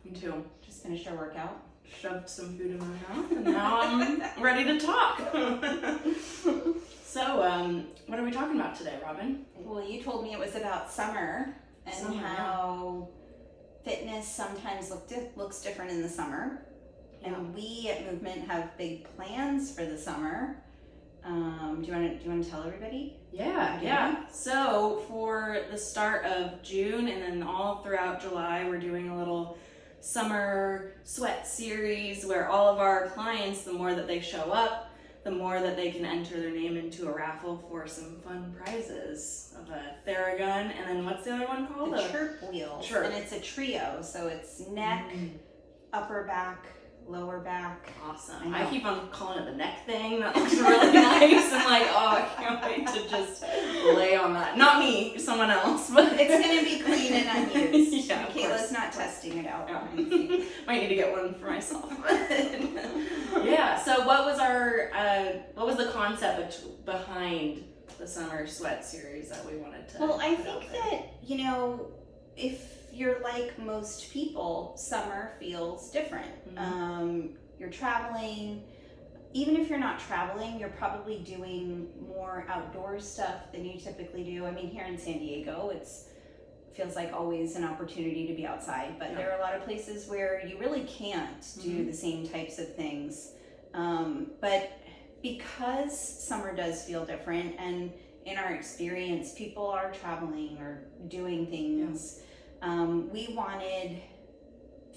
me too. Just finished our workout. Shoved some food in my mouth, and now I'm ready to talk. So, what are we talking about today, Robin? Well, you told me it was about summer and how fitness sometimes looks different in the summer. Yeah. And we at Movement have big plans for the summer. Do you want to tell everybody? Yeah. So for the start of June and then all throughout July, we're doing a little summer sweat series where all of our clients, the more that they show up, the more that they can enter their name into a raffle for some fun prizes of a Theragun, and then what's the other one called? The chirp wheels. Chirp. And it's a trio, so it's neck, upper back, lower back. Awesome. I keep on calling it the neck thing. That looks really nice. I'm like, oh, I can't wait to just lay on that. Not me, someone else. But it's going to be clean and unused. Yeah, Kayla's not testing it out. Yeah. Might need to get one for myself. Yeah. So what was the concept behind the summer sweat series that we wanted to? Well, I think that, if you're like most people, summer feels different. You're traveling. Even if you're not traveling, you're probably doing more outdoor stuff than you typically do. I mean, here in San Diego, feels like always an opportunity to be outside, but there are a lot of places where you really can't do the same types of things. But because summer does feel different, and in our experience, people are traveling or doing things, we wanted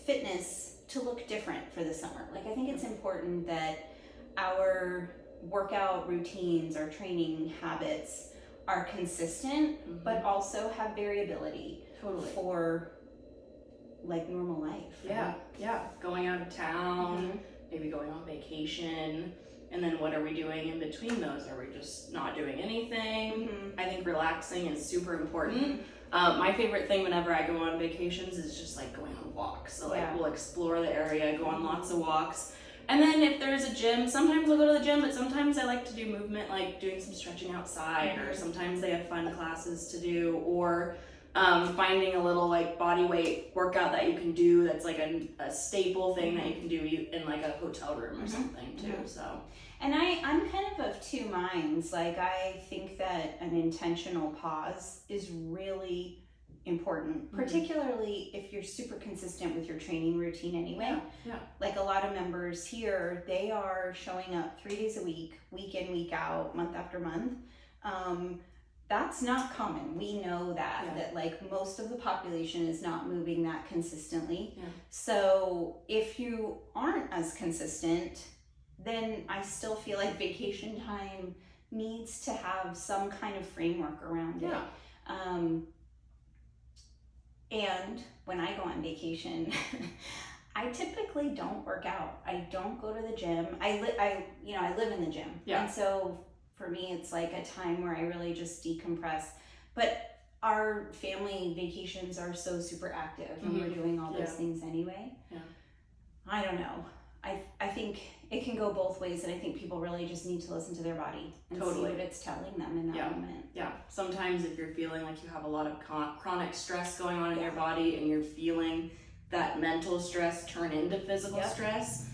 fitness to look different for the summer. Like, I think it's important that our workout routines, our training habits are consistent, but also have variability for like normal life. Right? Yeah. Going out of town, maybe going on vacation, and then what are we doing in between those? Are we just not doing anything? I think relaxing is super important. My favorite thing whenever I go on vacations is just like going on walks. So like we'll explore the area, go on lots of walks. And then if there's a gym, sometimes I'll go to the gym, but sometimes I like to do movement, like doing some stretching outside, or sometimes they have fun classes to do, or finding a little like body weight workout that you can do that's like a staple thing that you can do in like a hotel room or something too. So. And I'm kind of two minds. Like, I think that an intentional pause is really important, particularly if you're super consistent with your training routine anyway. Yeah. Like, a lot of members here, they are showing up 3 days a week, week in, week out, month after month. That's not common. We know that like most of the population is not moving that consistently. So if you aren't as consistent, then I still feel like vacation time needs to have some kind of framework around it. And when I go on vacation, I typically don't work out. I don't go to the gym. I live in the gym. And so for me, it's like a time where I really just decompress. But our family vacations are so super active, and we're doing all those things anyway. I don't know. I think it can go both ways, and I think people really just need to listen to their body and see what it's telling them in that moment. Yeah. Sometimes if you're feeling like you have a lot of chronic stress going on in your body, and you're feeling that mental stress turn into physical stress,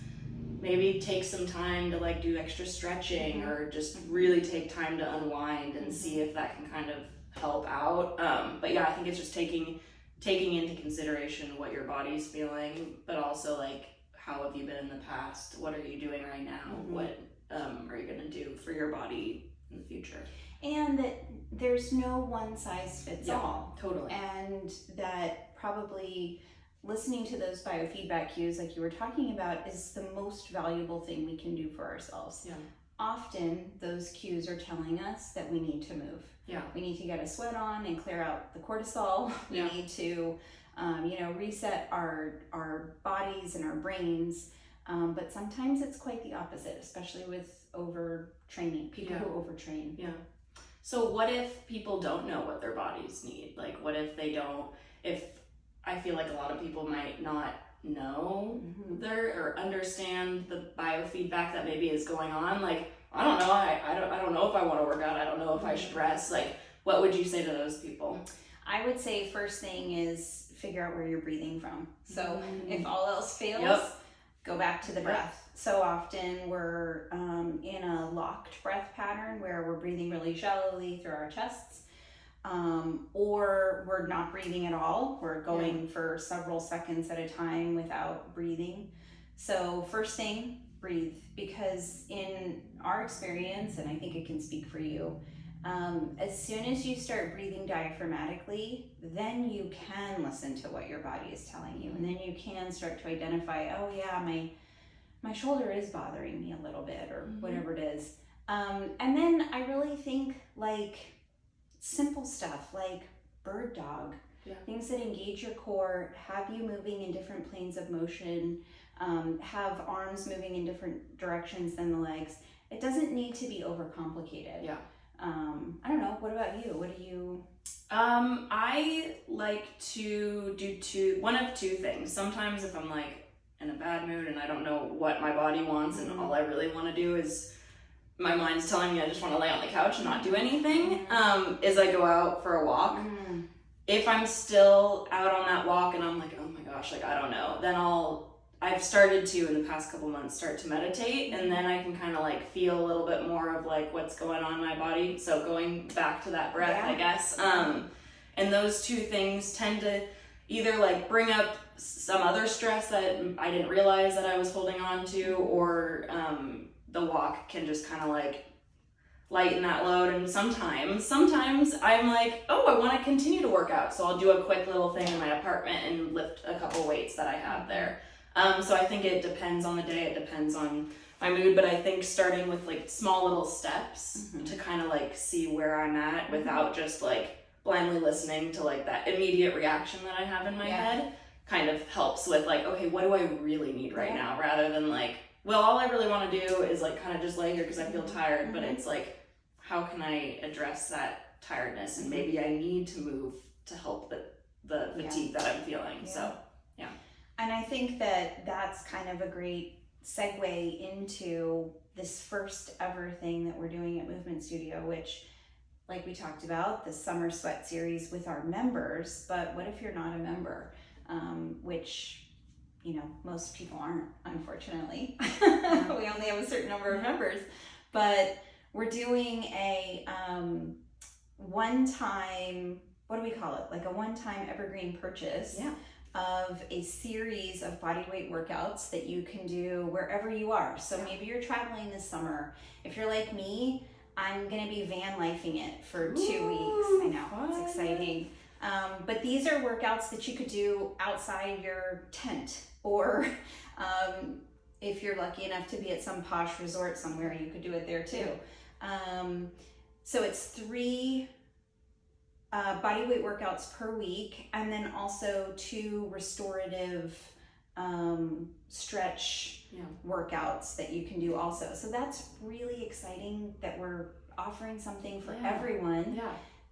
maybe take some time to like do extra stretching or just really take time to unwind and see if that can kind of help out. But yeah, I think it's just taking into consideration what your body's feeling, but also like, how have you been in the past? What are you doing right now? What are you going to do for your body in the future? And that there's no one size fits all. Totally. And that probably listening to those biofeedback cues like you were talking about is the most valuable thing we can do for ourselves. Often those cues are telling us that we need to move. We need to get a sweat on and clear out the cortisol. We need to reset our bodies and our brains. But sometimes it's quite the opposite, especially with overtraining, people who overtrain. So what if people don't know what their bodies need? Like, what if they don't, if I feel like a lot of people might not know or understand the biofeedback that maybe is going on. Like, I don't know. I don't know if I want to work out. I don't know if I should rest. Like, what would you say to those people? I would say first thing is figure out where you're breathing from. So if all else fails, go back to the breath. So often we're in a locked breath pattern where we're breathing really shallowly through our chests, or we're not breathing at all. We're going for several seconds at a time without breathing. So first thing, breathe, because in our experience, and I think it can speak for you, as soon as you start breathing diaphragmatically, then you can listen to what your body is telling you, and then you can start to identify, oh yeah, my shoulder is bothering me a little bit, or whatever it is. And then I really think like simple stuff like bird dog, things that engage your core, have you moving in different planes of motion, have arms moving in different directions than the legs. It doesn't need to be overcomplicated. I don't know, what about you? What do you... I like to do one of two things. Sometimes if I'm like in a bad mood and I don't know what my body wants and all I really want to do is, my mind's telling me I just want to lay on the couch and not do anything, is I go out for a walk. If I'm still out on that walk and I'm like, oh my gosh, like I don't know, then I've started to, in the past couple months, start to meditate, and then I can kind of like feel a little bit more of like what's going on in my body. So going back to that breath, I guess. And those two things tend to either like bring up some other stress that I didn't realize that I was holding on to, or the walk can just kind of like lighten that load. And sometimes I'm like, oh, I want to continue to work out, so I'll do a quick little thing in my apartment and lift a couple weights that I have there. So I think it depends on the day, it depends on my mood, but I think starting with like small little steps to kind of like see where I'm at without just like blindly listening to like that immediate reaction that I have in my head kind of helps with like, okay, what do I really need right now, rather than like, well, all I really want to do is like kind of just lay here because I feel tired, but it's like, how can I address that tiredness, and maybe I need to move to help the fatigue that I'm feeling. So and I think that that's kind of a great segue into this first ever thing that we're doing at Movement Studio, which, like we talked about, the Summer Sweat series with our members. But what if you're not a member? Which, you know, most people aren't, unfortunately. We only have a certain number of members. But we're doing a one-time, what do we call it? Like a one-time evergreen purchase of a series of bodyweight workouts that you can do wherever you are. So maybe you're traveling this summer. If you're like me, I'm gonna be van lifing it for 2 weeks. I know, it's exciting. But these are workouts that you could do outside your tent, or if you're lucky enough to be at some posh resort somewhere, you could do it there too. So it's 3 bodyweight workouts per week, and then also 2 restorative stretch workouts that you can do also. So that's really exciting that we're offering something for everyone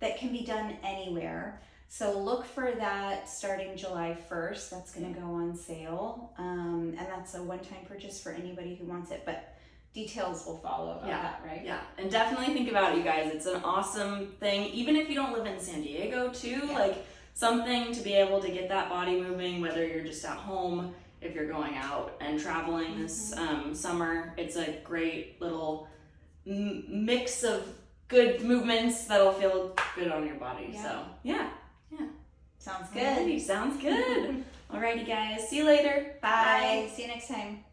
that can be done anywhere. So look for that starting July 1st. That's going to go on sale. And that's a one-time purchase for anybody who wants it. But details will follow about that, right? Yeah, and definitely think about it, you guys. It's an awesome thing, even if you don't live in San Diego too, like something to be able to get that body moving, whether you're just at home, if you're going out and traveling this summer. It's a great little mix of good movements that'll feel good on your body. So Sounds good. Alrighty, sounds good. Alrighty guys, see you later. Bye. See you next time.